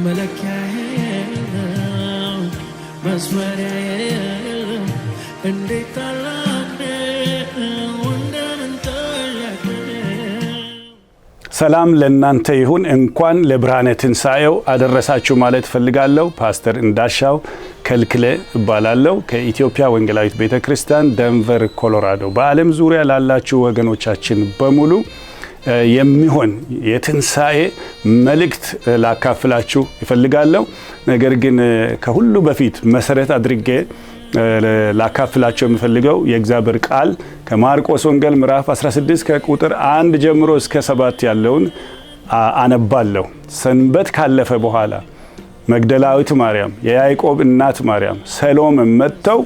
መለኪያዬ የለም መስመሪያዬ የለም እንዴት ታላቅ እንደምን ታላቅ። ሰላም ለእናንተ ይሁን። እንኳን ለብርሃነ ትንሣኤው አደረሳችሁ ማለት ፈልጋለሁ። ፓስተር እንዳሻው ከልክለ እባላለሁ ከኢትዮጵያ ወንጌላዊት ቤተክርስቲያን ደንቨር ኮሎራዶ። በዓለም ዙሪያ ላላችሁ ወገኖቻችን በሙሉ የሚሆን የትንሣኤ መልእክት ላካፍላችሁ ይፈልጋለሁ። ነገር ግን ከሁሉ በፊት መሰረት አድርጌ ላካፍላችሁ የሚፈልገው የእግዚአብሔር ቃል ከማርቆስ ወንጌል ምዕራፍ 16 ከቁጥር 1 ጀምሮ እስከ 7 ያለውን አነባለሁ። ሰንበት ካለፈ በኋላ መግደላዊት ማርያም፣ የያዕቆብ እናት ማርያም፣ ሰሎሜ መጥተው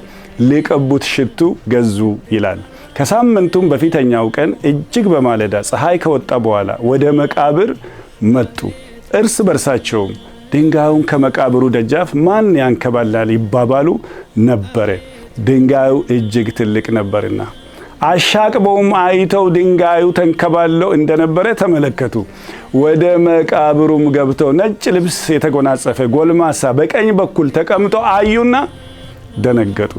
ሊቀቡት ሽቱ ገዙ ይላል። ከሳምንቱም በፊተኛው ቀን እጅግ በማለዳ ፀሐይ ከወጣ በኋላ ወደ መቃብር መጡ። እርስ በርሳቸውም ድንጋዩን ከመቃብሩ ደጃፍ ማን ያንከባላል ይባባሉ ነበረ፣ ድንጋዩ እጅግ ትልቅ ነበርና። አሻቅበውም አይተው ድንጋዩ ተንከባለው እንደነበረ ተመለከቱ። ወደ መቃብሩም ገብተው ነጭ ልብስ የተጎናጸፈ ጎልማሳ በቀኝ በኩል ተቀምጦ አዩና ደነገጡ።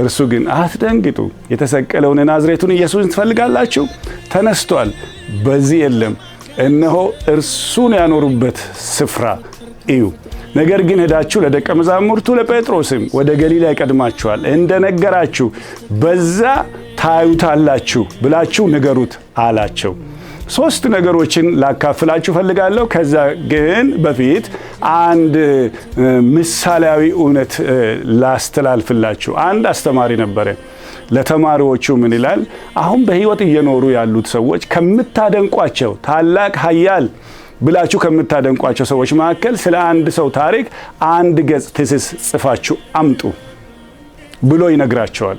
እርሱ ግን አትደንግጡ፣ የተሰቀለውን ናዝሬቱን ኢየሱስን ትፈልጋላችሁ? ተነስቷል፣ በዚህ የለም። እነሆ እርሱን ያኖሩበት ስፍራ እዩ። ነገር ግን ሄዳችሁ ለደቀ መዛሙርቱ ለጴጥሮስም ወደ ገሊላ ይቀድማችኋል እንደነገራችሁ በዛ ታዩታላችሁ ብላችሁ ንገሩት አላቸው። 3 ነገሮችን ላካፍላችሁ ፈልጋለሁ። ከዛ ግን በፊት አንድ ምሳሌያዊ እውነት ላስተላልፍላችሁ። አንድ አስተማሪ ነበረ። ለተማሪዎቹ ምን ይላል? አሁን በህይወት እየኖሩ ያሉት ሰዎች ከምታደንቋቸው ታላቅ ኃያል ብላችሁ ከምታደንቋቸው ሰዎች መካከል ስለ አንድ ሰው ታሪክ አንድ ገጽ ትስስ ጽፋችሁ አምጡ ብሎ ይነግራቸዋል።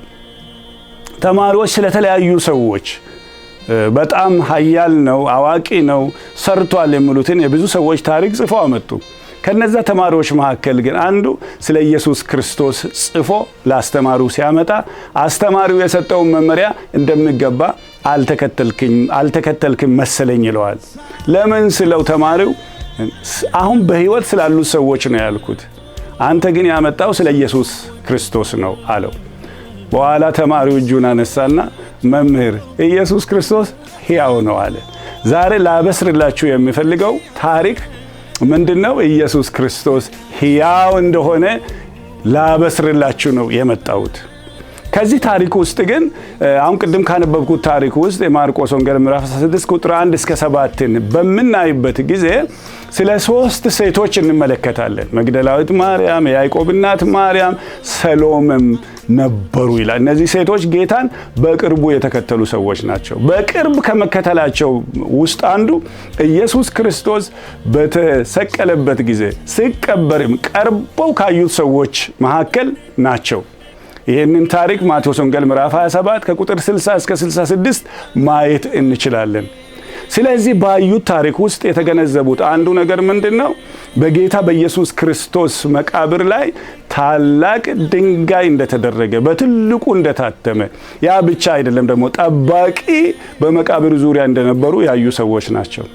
ተማሪዎች ስለተለያዩ ሰዎች በጣም ኃያል ነው፣ አዋቂ ነው፣ ሰርቷል የሚሉትን የብዙ ሰዎች ታሪክ ጽፈው አመጡ። ከነዛ ተማሪዎች መካከል ግን አንዱ ስለ ኢየሱስ ክርስቶስ ጽፎ ላስተማሪው ሲያመጣ አስተማሪው የሰጠውን መመሪያ እንደሚገባ አልተከተልክም መሰለኝ ይለዋል። ለምን ስለው ተማሪው አሁን በህይወት ስላሉት ሰዎች ነው ያልኩት፣ አንተ ግን ያመጣው ስለ ኢየሱስ ክርስቶስ ነው አለው። በኋላ ተማሪው እጁን አነሳና መምህር ኢየሱስ ክርስቶስ ሕያው ነው አለ። ዛሬ ላበስርላችሁ የሚፈልገው ታሪክ ምንድነው? ኢየሱስ ክርስቶስ ሕያው እንደሆነ ላበስርላችሁ ነው የመጣሁት። ከዚህ ታሪክ ውስጥ ግን አሁን ቅድም ካነበብኩት ታሪክ ውስጥ የማርቆስ ወንጌል ምዕራፍ 16 ቁጥር 1 እስከ 7 በምናይበት ጊዜ ስለ 3 ሴቶች እንመለከታለን። መግደላዊት ማርያም፣ የያዕቆብ እናት ማርያም፣ ሰሎሜም ነበሩ ይላል። እነዚህ ሴቶች ጌታን በቅርቡ የተከተሉ ሰዎች ናቸው። በቅርብ ከመከተላቸው ውስጥ አንዱ ኢየሱስ ክርስቶስ በተሰቀለበት ጊዜ ሲቀበርም ቀርበው ካዩት ሰዎች መካከል ናቸው። ይህንን ታሪክ ማቴዎስ ወንጌል ምዕራፍ 27 ከቁጥር 60 እስከ 66 ማየት እንችላለን። ስለዚህ ባዩት ታሪክ ውስጥ የተገነዘቡት አንዱ ነገር ምንድነው? በጌታ በኢየሱስ ክርስቶስ መቃብር ላይ ታላቅ ድንጋይ እንደተደረገ በትልቁ እንደታተመ፣ ያ ብቻ አይደለም ደግሞ ጠባቂ በመቃብር ዙሪያ እንደነበሩ ያዩ ሰዎች ናቸው።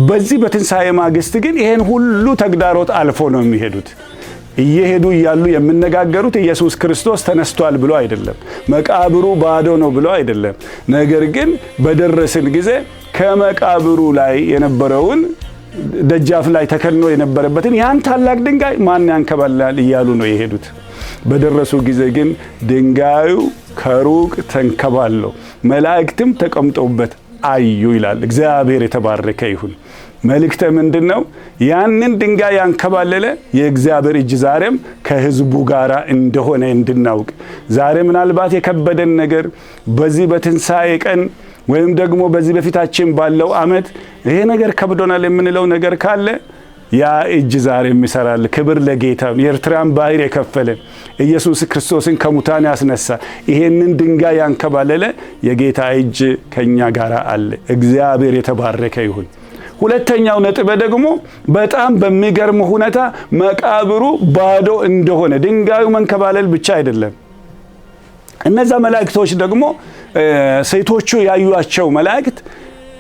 በዚህ በትንሣኤ ማግስት ግን ይሄን ሁሉ ተግዳሮት አልፎ ነው የሚሄዱት። እየሄዱ እያሉ የሚነጋገሩት ኢየሱስ ክርስቶስ ተነስቷል ብሎ አይደለም፣ መቃብሩ ባዶ ነው ብሎ አይደለም። ነገር ግን በደረስን ጊዜ ከመቃብሩ ላይ የነበረውን ደጃፍ ላይ ተከልኖ የነበረበትን ያን ታላቅ ድንጋይ ማን ያንከባላል እያሉ ነው የሄዱት። በደረሱ ጊዜ ግን ድንጋዩ ከሩቅ ተንከባሎ መላእክትም ተቀምጠውበት አዩ ይላል። እግዚአብሔር የተባረከ ይሁን። መልእክተ ምንድነው? ያንን ድንጋይ ያንከባለለ የእግዚአብሔር እጅ ዛሬም ከህዝቡ ጋር እንደሆነ እንድናውቅ። ዛሬ ምናልባት የከበደን ነገር በዚህ በትንሣኤ ቀን ወይም ደግሞ በዚህ በፊታችን ባለው ዓመት ይሄ ነገር ከብዶናል የምንለው ነገር ካለ ያ እጅ ዛሬም ይሰራል። ክብር ለጌታ። የኤርትራን ባህር የከፈለ ኢየሱስ ክርስቶስን ከሙታን ያስነሳ ይሄንን ድንጋይ ያንከባለለ የጌታ እጅ ከኛ ጋር አለ። እግዚአብሔር የተባረከ ይሁን። ሁለተኛው ነጥብ ደግሞ በጣም በሚገርም ሁኔታ መቃብሩ ባዶ እንደሆነ፣ ድንጋዩ መንከባለል ብቻ አይደለም። እነዛ መላእክቶች ደግሞ ሴቶቹ ያዩአቸው መላእክት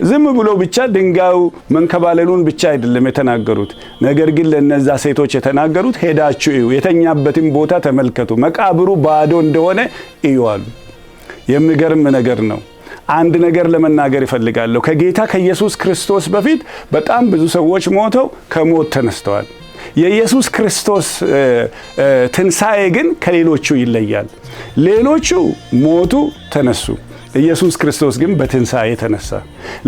ዝም ብሎ ብቻ ድንጋዩ መንከባለሉን ብቻ አይደለም የተናገሩት። ነገር ግን ለነዛ ሴቶች የተናገሩት ሄዳችሁ እዩ፣ የተኛበትን ቦታ ተመልከቱ፣ መቃብሩ ባዶ እንደሆነ እዩ አሉ። የሚገርም ነገር ነው። አንድ ነገር ለመናገር ይፈልጋለሁ። ከጌታ ከኢየሱስ ክርስቶስ በፊት በጣም ብዙ ሰዎች ሞተው ከሞት ተነስተዋል። የኢየሱስ ክርስቶስ ትንሣኤ ግን ከሌሎቹ ይለያል። ሌሎቹ ሞቱ፣ ተነሱ። ኢየሱስ ክርስቶስ ግን በትንሣኤ ተነሳ።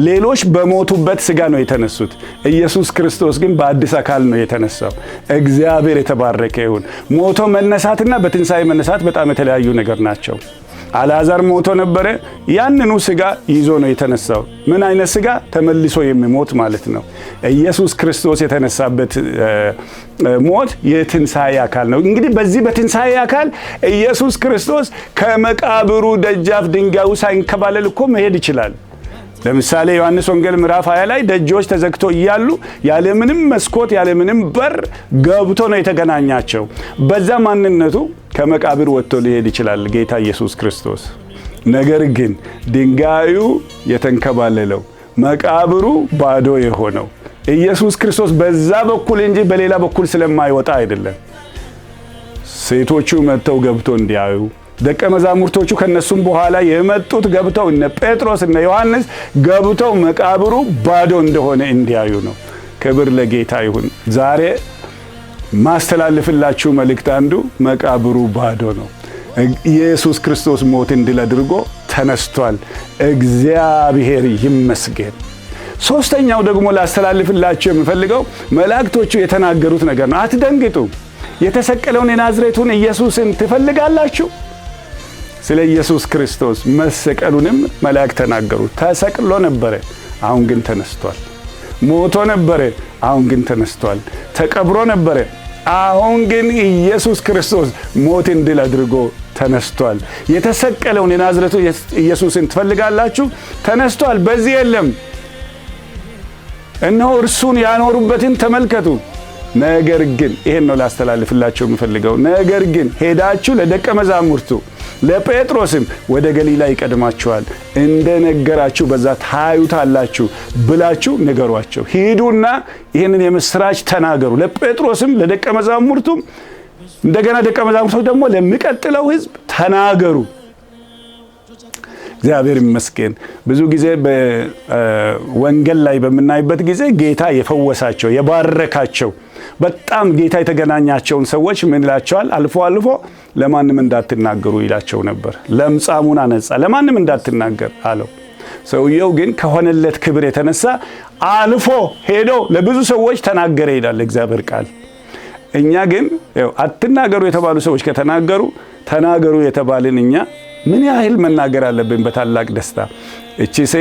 ሌሎች በሞቱበት ሥጋ ነው የተነሱት። ኢየሱስ ክርስቶስ ግን በአዲስ አካል ነው የተነሳው። እግዚአብሔር የተባረከ ይሁን። ሞቶ መነሳትና በትንሣኤ መነሳት በጣም የተለያዩ ነገር ናቸው። አልዓዛር ሞቶ ነበረ። ያንኑ ሥጋ ይዞ ነው የተነሳው። ምን አይነት ሥጋ? ተመልሶ የሚሞት ማለት ነው። ኢየሱስ ክርስቶስ የተነሳበት ሞት የትንሣኤ አካል ነው። እንግዲህ በዚህ በትንሣኤ አካል ኢየሱስ ክርስቶስ ከመቃብሩ ደጃፍ ድንጋዩ ሳይንከባለል እኮ መሄድ ይችላል። ለምሳሌ ዮሐንስ ወንጌል ምዕራፍ 20 ላይ ደጆች ተዘግቶ እያሉ ያለምንም መስኮት ያለምንም በር ገብቶ ነው የተገናኛቸው። በዛ ማንነቱ ከመቃብር ወጥቶ ሊሄድ ይችላል ጌታ ኢየሱስ ክርስቶስ። ነገር ግን ድንጋዩ የተንከባለለው መቃብሩ ባዶ የሆነው ኢየሱስ ክርስቶስ በዛ በኩል እንጂ በሌላ በኩል ስለማይወጣ አይደለም። ሴቶቹ መጥተው ገብቶ እንዲያዩ፣ ደቀ መዛሙርቶቹ ከነሱም በኋላ የመጡት ገብተው እነ ጴጥሮስ እነ ዮሐንስ ገብተው መቃብሩ ባዶ እንደሆነ እንዲያዩ ነው። ክብር ለጌታ ይሁን። ዛሬ ማስተላለፍላችሁ መልእክት አንዱ መቃብሩ ባዶ ነው። ኢየሱስ ክርስቶስ ሞትን ድል አድርጎ ተነስቷል። እግዚአብሔር ይመስገን። ሶስተኛው ደግሞ ላስተላልፍላችሁ የምፈልገው መላእክቶቹ የተናገሩት ነገር ነው። አትደንግጡ። የተሰቀለውን የናዝሬቱን ኢየሱስን ትፈልጋላችሁ? ስለ ኢየሱስ ክርስቶስ መሰቀሉንም መላእክት ተናገሩ። ተሰቅሎ ነበረ፣ አሁን ግን ተነስቷል። ሞቶ ነበረ፣ አሁን ግን ተነስቷል። ተቀብሮ ነበረ፣ አሁን ግን ኢየሱስ ክርስቶስ ሞትን ድል አድርጎ ተነስቷል። የተሰቀለውን የናዝሬቱ ኢየሱስን ትፈልጋላችሁ? ተነስቷል። በዚህ የለም። እነሆ እርሱን ያኖሩበትን ተመልከቱ። ነገር ግን ይሄን ነው ላስተላልፍላችሁ የምፈልገው። ነገር ግን ሄዳችሁ ለደቀ መዛሙርቱ ለጴጥሮስም ወደ ገሊላ ይቀድማችኋል፣ እንደነገራችሁ በዛ ታዩታላችሁ ብላችሁ ንገሯቸው። ሂዱና ይህንን የምስራች ተናገሩ። ለጴጥሮስም ለደቀ መዛሙርቱም እንደገና ደቀ መዛሙርቱ ደግሞ ለሚቀጥለው ሕዝብ ተናገሩ። እግዚአብሔር ይመስገን። ብዙ ጊዜ በወንጌል ላይ በምናይበት ጊዜ ጌታ የፈወሳቸው የባረካቸው በጣም ጌታ የተገናኛቸውን ሰዎች ምን ይላቸዋል? አልፎ አልፎ ለማንም እንዳትናገሩ ይላቸው ነበር። ለምጻሙን አነጻ፣ ለማንም እንዳትናገር አለው። ሰውየው ግን ከሆነለት ክብር የተነሳ አልፎ ሄዶ ለብዙ ሰዎች ተናገረ ይላል እግዚአብሔር ቃል። እኛ ግን አትናገሩ የተባሉ ሰዎች ከተናገሩ ተናገሩ የተባልን እኛ ምን ያህል መናገር አለብን በታላቅ ደስታ።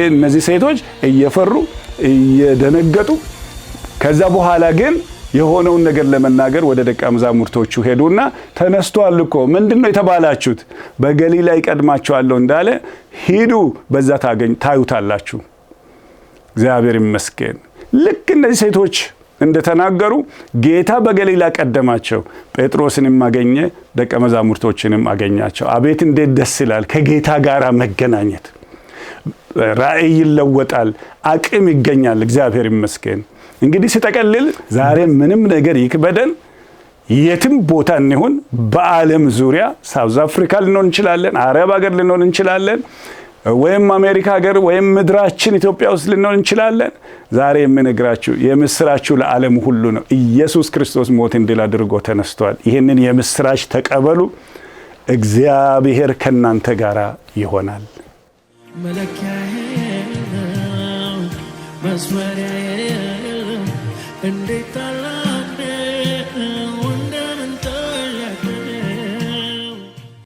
እነዚህ ሴቶች እየፈሩ እየደነገጡ ከዛ በኋላ ግን የሆነውን ነገር ለመናገር ወደ ደቀ መዛሙርቶቹ ሄዱና ተነስቷል እኮ ምንድነው የተባላችሁት? በገሊላ ይቀድማችኋለሁ እንዳለ ሂዱ፣ በዛ ታዩታላችሁ። እግዚአብሔር ይመስገን። ልክ እነዚህ ሴቶች እንደተናገሩ ጌታ በገሊላ ቀደማቸው። ጴጥሮስንም አገኘ፣ ደቀ መዛሙርቶችንም አገኛቸው። አቤት እንዴት ደስ ይላል! ከጌታ ጋር መገናኘት። ራእይ ይለወጣል፣ አቅም ይገኛል። እግዚአብሔር ይመስገን። እንግዲህ ሲጠቀልል ዛሬ ምንም ነገር ይክበደን፣ የትም ቦታ እንሆን፣ በዓለም ዙሪያ ሳውዝ አፍሪካ ልንሆን እንችላለን፣ አረብ ሀገር ልንሆን እንችላለን፣ ወይም አሜሪካ ሀገር ወይም ምድራችን ኢትዮጵያ ውስጥ ልንሆን እንችላለን። ዛሬ የምነግራችሁ የምስራችሁ ለዓለም ሁሉ ነው። ኢየሱስ ክርስቶስ ሞትን ድል አድርጎ ተነስቷል። ይህንን የምስራች ተቀበሉ። እግዚአብሔር ከናንተ ጋር ይሆናል። መስመሪያ እንዴት